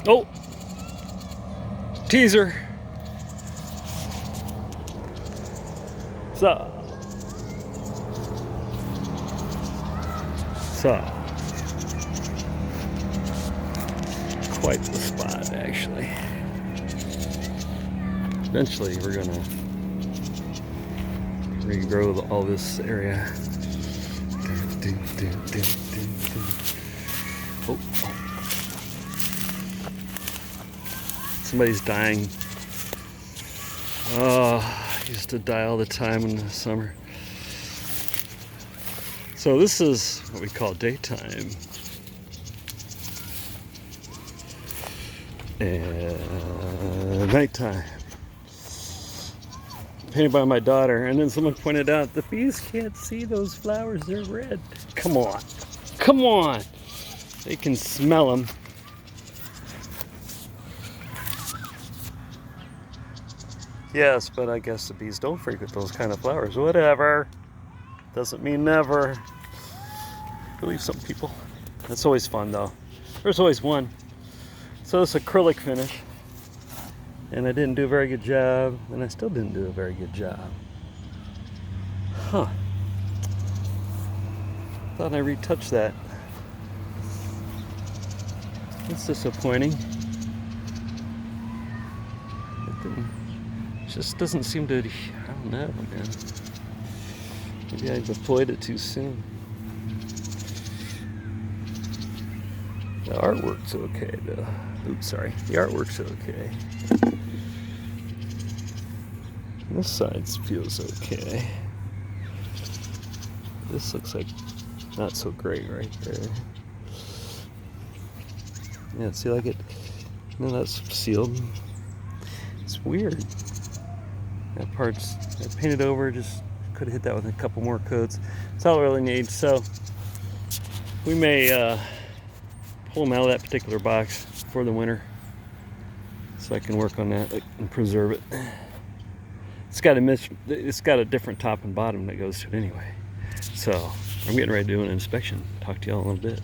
Oh, teaser. So, quite the spot, actually. Eventually, we're gonna regrow all this area. Oh, somebody's dying. Oh, I used to die all the time in the summer. So this is what we call daytime. And nighttime. Painted by my daughter, and then someone pointed out the bees can't see those flowers, they're red. Come on, come on, they can smell them. Yes, but I guess the bees don't frequent those kind of flowers. Whatever, doesn't mean never. I believe some people. That's always fun though. There's always one. So this acrylic finish, and I didn't do a very good job, and I still didn't do a very good job. Huh. Thought I retouched that. That's disappointing. It just doesn't seem to, I don't know, man. Maybe I deployed it too soon. The artwork's okay though. Oops, sorry. The artwork's okay. This side feels okay. This looks like not so great right there. Yeah, see, like it. No, that's sealed. It's weird. That part's I painted over. Just could have hit that with a couple more coats. That's all it really needs. So we may pull them out of that particular box for the winter, so I can work on that and preserve it. It's got a different top and bottom that goes to it anyway. So I'm getting ready to do an inspection. Talk to y'all in a little bit.